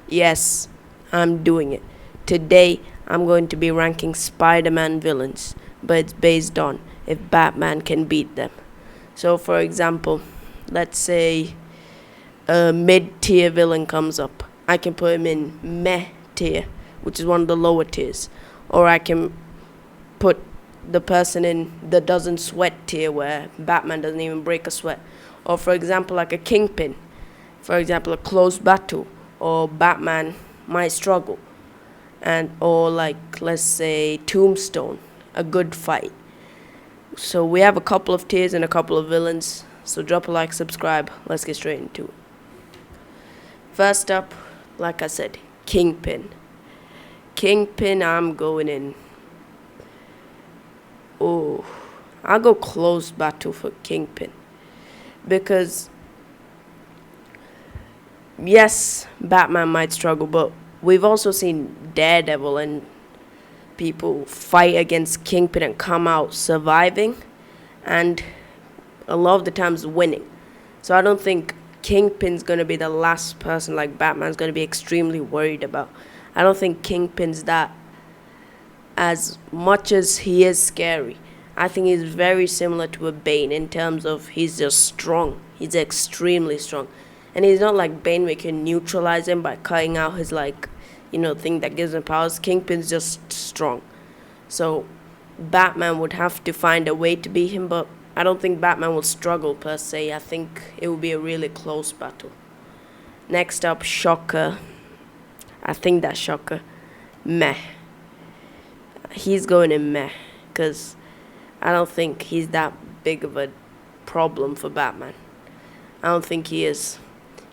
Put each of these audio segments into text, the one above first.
Yes, I'm doing it. Today, I'm going to be ranking Spider-Man villains, but it's based on if Batman can beat them. So, for example, let's say a mid-tier villain comes up. I can put him in meh tier, which is one of the lower tiers. Or I can put the person in the doesn't sweat tier where Batman doesn't even break a sweat. Or, for example, like a Kingpin. For example, a close battle, or Batman might struggle. And or like, let's say, Tombstone, a good fight. So we have a couple of tiers and a couple of villains. So drop a like, subscribe. Let's get straight into it. First up, like I said, Kingpin. Kingpin, I'm going in. Oh, I'll go close battle for Kingpin. Because, yes, Batman might struggle, but we've also seen Daredevil and people fight against Kingpin and come out surviving, and a lot of the times winning. So I don't think Kingpin's going to be the last person like Batman's going to be extremely worried about. I don't think Kingpin's that, as much as he is scary. I think he's very similar to a Bane in terms of he's just strong. He's extremely strong. And he's not like Bane, we can neutralize him by cutting out his thing that gives him powers. Kingpin's just strong. So Batman would have to find a way to beat him, but I don't think Batman will struggle per se. I think it will be a really close battle. Next up, Shocker. I think that's Shocker. Meh. He's going in meh, because I don't think he's that big of a problem for Batman. I don't think he is.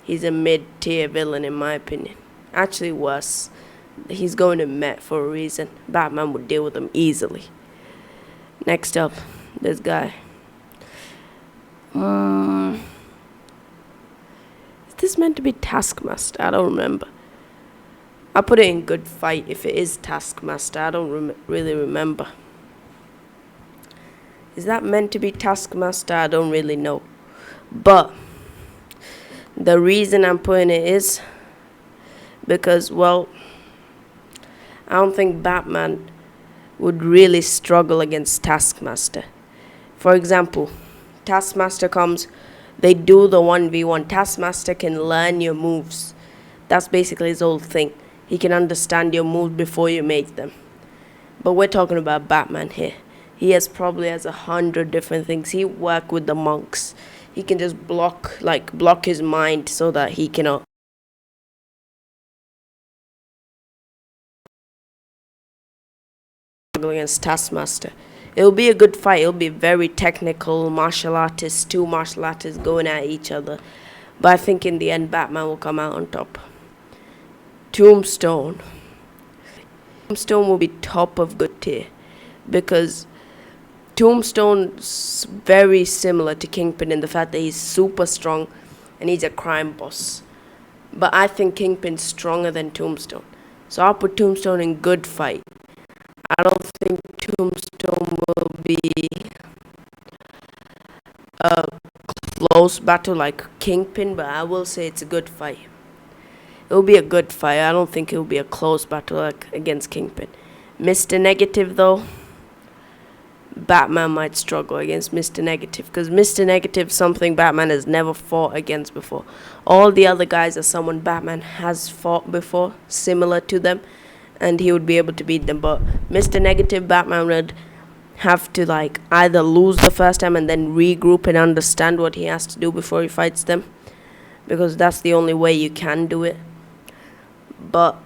He's a mid-tier villain in my opinion. Actually worse. He's going to meh for a reason. Batman would deal with him easily. Next up, this guy. Is this meant to be Taskmaster? I don't remember. I'll put it in good fight if it is Taskmaster. I don't really remember. Is that meant to be Taskmaster? I don't really know. But the reason I'm putting it is because, well, I don't think Batman would really struggle against Taskmaster. For example, Taskmaster comes, they do the 1v1. Taskmaster can learn your moves. That's basically his whole thing. He can understand your moves before you make them. But we're talking about Batman here. He probably has 100 different things. He work with the monks. He can just block his mind so that he cannot struggle against Taskmaster. It'll be a good fight. It'll be very technical. Martial artists, two martial artists going at each other. But I think in the end, Batman will come out on top. Tombstone. Tombstone will be top of good tier, because Tombstone's very similar to Kingpin in the fact that he's super strong and he's a crime boss. But I think Kingpin's stronger than Tombstone. So I'll put Tombstone in good fight. I don't think Tombstone will be a close battle like Kingpin, but I will say it's a good fight. It will be a good fight. I don't think it will be a close battle like against Kingpin. Mr. Negative, though, Batman might struggle against Mr. Negative, because Mr. Negative is something Batman has never fought against before. All the other guys are someone Batman has fought before, similar to them, and he would be able to beat them. But Mr. Negative, Batman would have to either lose the first time and then regroup and understand what he has to do before he fights them, because that's the only way you can do it. But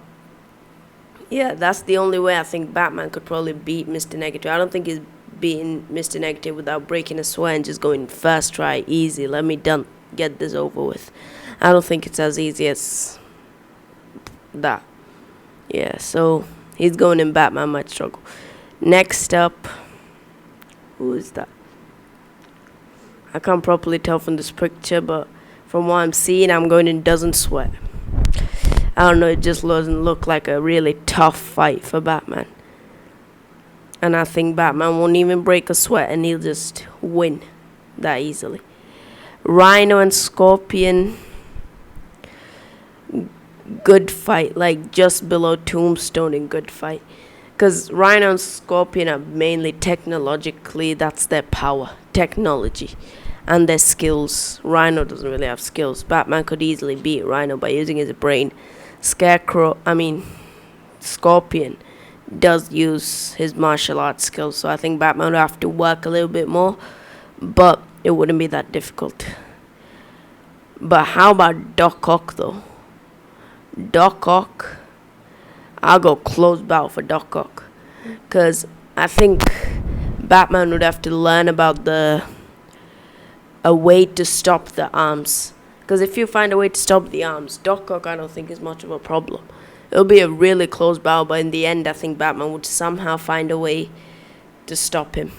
yeah, that's the only way I think Batman could probably beat Mr. Negative. I don't think he's beating Mr. Negative without breaking a sweat and just going first try, easy, let me get this over with. I don't think it's as easy as that. Yeah, so he's going in. Batman might struggle. Next up, who is that? I can't properly tell from this picture, but from what I'm seeing, I'm going in doesn't sweat. I don't know, it just doesn't look like a really tough fight for Batman. And I think Batman won't even break a sweat and he'll just win that easily. Rhino and Scorpion. good fight, like just below Tombstone in good fight. Because Rhino and Scorpion are mainly technologically, that's their power, technology, and their skills. Rhino doesn't really have skills. Batman could easily beat Rhino by using his brain. Scorpion does use his martial arts skills, so I think Batman would have to work a little bit more, but it wouldn't be that difficult. But how about Doc Ock though? Doc Ock, I'll go close bout for Doc Ock, because I think Batman would have to learn about a way to stop the arms. Because if you find a way to stop the arms, Doc Ock I don't think is much of a problem. It'll be a really close battle, but in the end I think Batman would somehow find a way to stop him.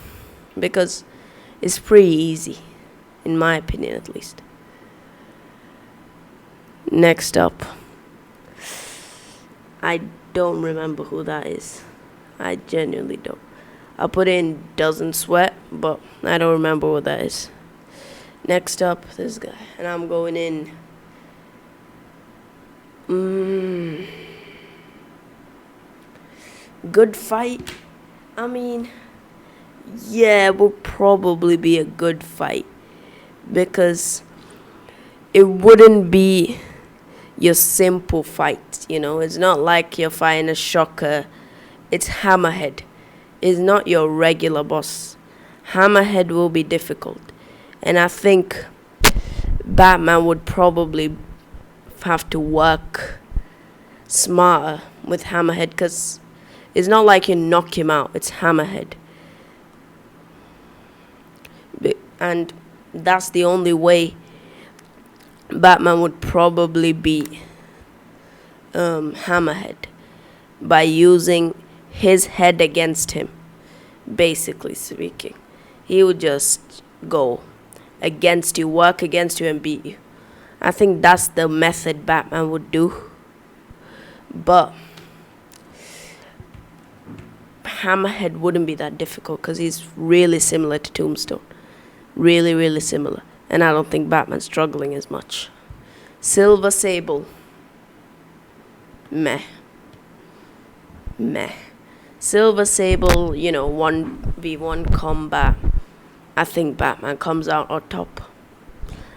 Because it's pretty easy, in my opinion at least. Next up, I don't remember who that is. I genuinely don't. I put in Doesn't Sweat, but I don't remember what that is. Next up, this guy. And I'm going in. Good fight. I mean, yeah, it will probably be a good fight. Because it wouldn't be your simple fight, you know. It's not like you're fighting a Shocker. It's Hammerhead. It's not your regular boss. Hammerhead will be difficult. And I think Batman would probably have to work smarter with Hammerhead, because it's not like you knock him out. It's Hammerhead. And that's the only way Batman would probably beat Hammerhead, by using his head against him, basically speaking. He would just go against you, work against you, and beat you. I think that's the method Batman would do. But Hammerhead wouldn't be that difficult, because he's really similar to Tombstone. Really, really similar. And I don't think Batman's struggling as much. Silver Sable. Meh. Silver Sable, 1v1 combat. I think Batman comes out on top.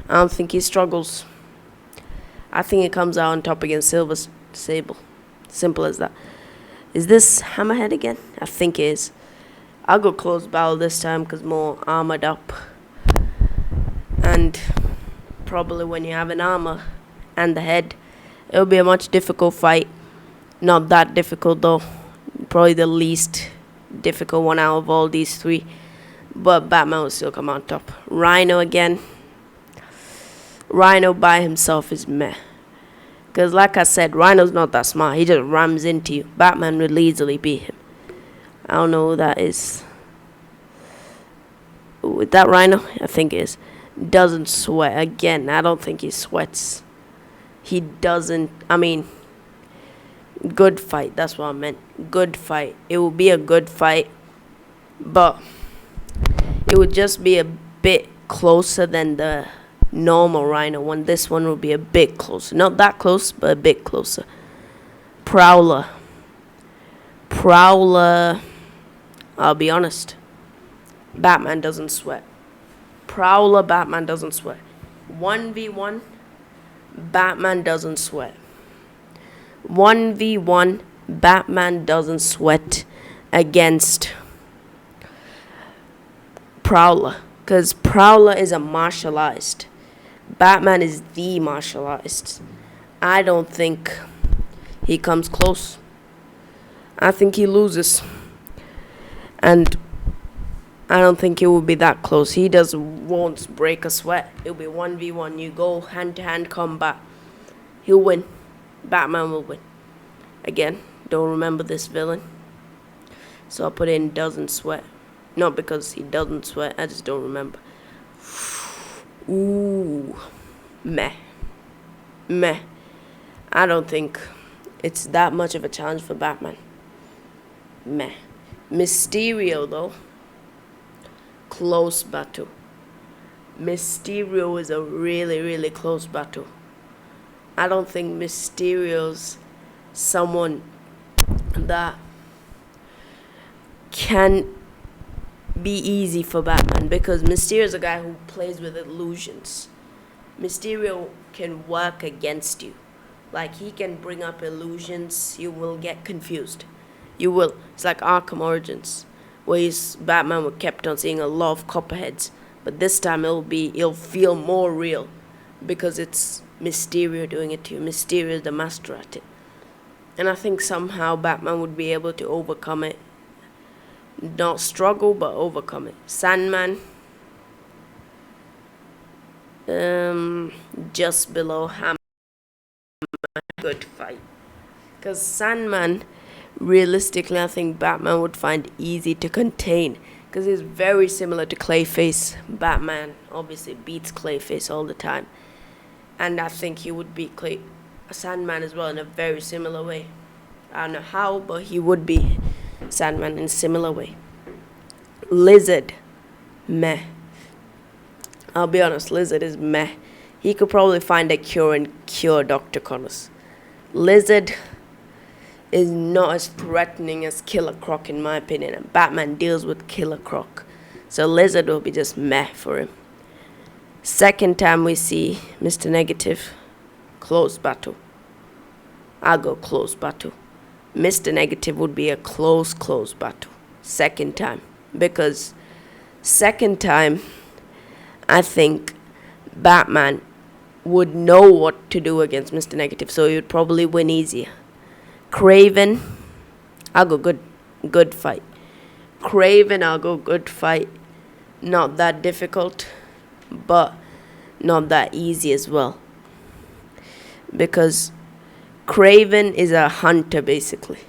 I don't think he struggles. I think he comes out on top against Silver Sable. Simple as that. Is this Hammerhead again? I think it is. I'll go close battle this time, because more armored up. And probably when you have an armor and the head, it'll be a much difficult fight. Not that difficult though. Probably the least difficult one out of all these three. But Batman will still come on top. Rhino again. Rhino by himself is meh. Because like I said, Rhino's not that smart. He just rams into you. Batman will easily beat him. I don't know who that is. With that Rhino? I think it is. Doesn't sweat. Again, I don't think he sweats. He doesn't. Good fight. That's what I meant. Good fight. It will be a good fight. But it would just be a bit closer than the normal Rhino one. This one will be a bit closer. Not that close, but a bit closer. Prowler. I'll be honest. Batman doesn't sweat. Prowler, Batman doesn't sweat. 1v1, Batman doesn't sweat. 1v1, Batman doesn't sweat against Prowler. Because Prowler is a martial artist. Batman is the martial artist. I don't think he comes close. I think he loses. And I don't think it will be that close. He won't break a sweat. It'll be 1v1. You go hand-to-hand combat. He'll win. Batman will win. Again, don't remember this villain. So I'll put in doesn't sweat. Not because he doesn't sweat. I just don't remember. Ooh. Meh. I don't think it's that much of a challenge for Batman. Meh. Mysterio, though. Close battle. Mysterio is a really, really close battle. I don't think Mysterio's someone that can be easy for Batman, because Mysterio's a guy who plays with illusions. Mysterio can work against you. Like, he can bring up illusions, you will get confused. You will. It's like Arkham Origins, where Batman kept on seeing a lot of copperheads. But this time it'll feel more real, because it's Mysterio doing it to you. Mysterio is the master at it. And I think somehow Batman would be able to overcome it. Not struggle, but overcome it. Sandman, just below Hammer. Good fight. Because Sandman, realistically, I think Batman would find easy to contain. Because he's very similar to Clayface. Batman obviously beats Clayface all the time. And I think he would beat Sandman as well in a very similar way. I don't know how, but he would be Sandman in a similar way. Lizard, meh. I'll be honest, Lizard is meh. He could probably find a cure and cure Dr. Connors. Lizard is not as threatening as Killer Croc in my opinion, and Batman deals with Killer Croc. So Lizard will be just meh for him. Second time we see Mr. Negative, close battle. I'll go close battle. Mr. Negative would be a close battle. Second time. Because second time, I think Batman would know what to do against Mr. Negative, so he would probably win easier. Craven, I'll go good fight. Craven, I'll go good fight. Not that difficult, but not that easy as well. Because Craven is a hunter, basically.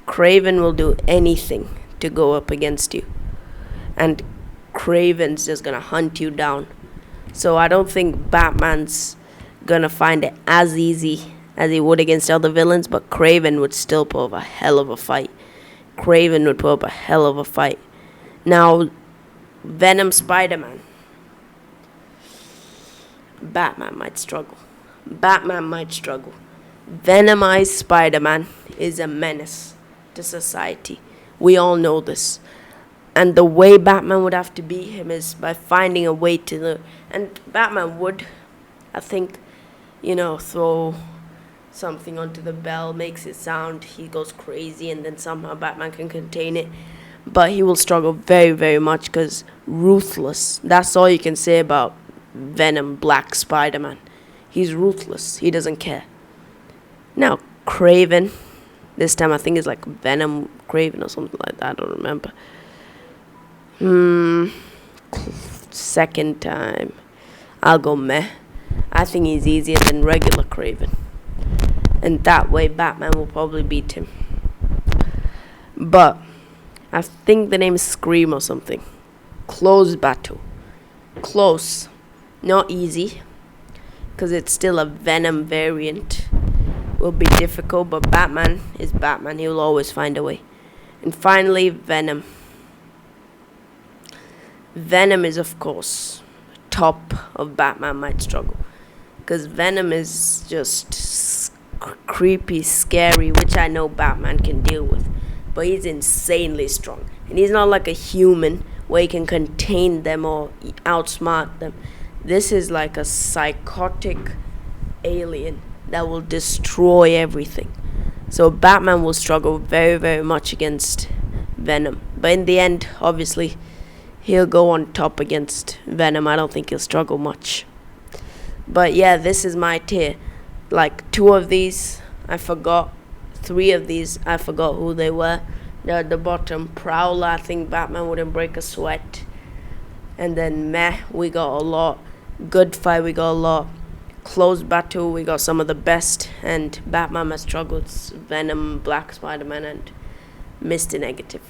Craven will do anything to go up against you. And Craven's just gonna hunt you down. So I don't think Batman's gonna find it as easy as he would against other villains, but Craven would still put up a hell of a fight. Craven would put up a hell of a fight. Now, Venom Spiderman. Batman might struggle. Venomized Spider-Man is a menace to society. We all know this. And the way Batman would have to beat him is by finding a way and Batman would, I think, throw something onto the bell, makes it sound, he goes crazy, and then somehow Batman can contain it. But he will struggle very, very much, because ruthless. That's all you can say about Venom Black Spider-Man. He's ruthless. He doesn't care. Now, Craven. This time I think it's like Venom Craven or something like that. I don't remember. Second time, I'll go meh. I think he's easier than regular Craven. And that way Batman will probably beat him. But I think the name is Scream or something. Close battle. Close. Not easy, because it's still a Venom variant. Will be difficult, but Batman is Batman. He will always find a way. And finally, Venom. Venom is, of course, top of Batman might struggle, because Venom is just creepy, scary, which I know Batman can deal with, but he's insanely strong. And he's not like a human where he can contain them or outsmart them. This is like a psychotic alien that will destroy everything. So Batman will struggle very, very much against Venom. But in the end, obviously, he'll go on top against Venom. I don't think he'll struggle much. But yeah, this is my tier. Like, 2 of these, I forgot. 3 of these, I forgot who they were. They're at the bottom. Prowler, I think Batman wouldn't break a sweat. And then meh, we got a lot. Good fight, we got a lot. Close battle, we got some of the best. And Batman must struggle with Venom, Black Spider-Man, and Mr. Negative.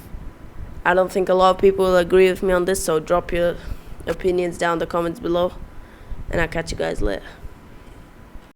I don't think a lot of people will agree with me on this, so drop your opinions down in the comments below. And I'll catch you guys later.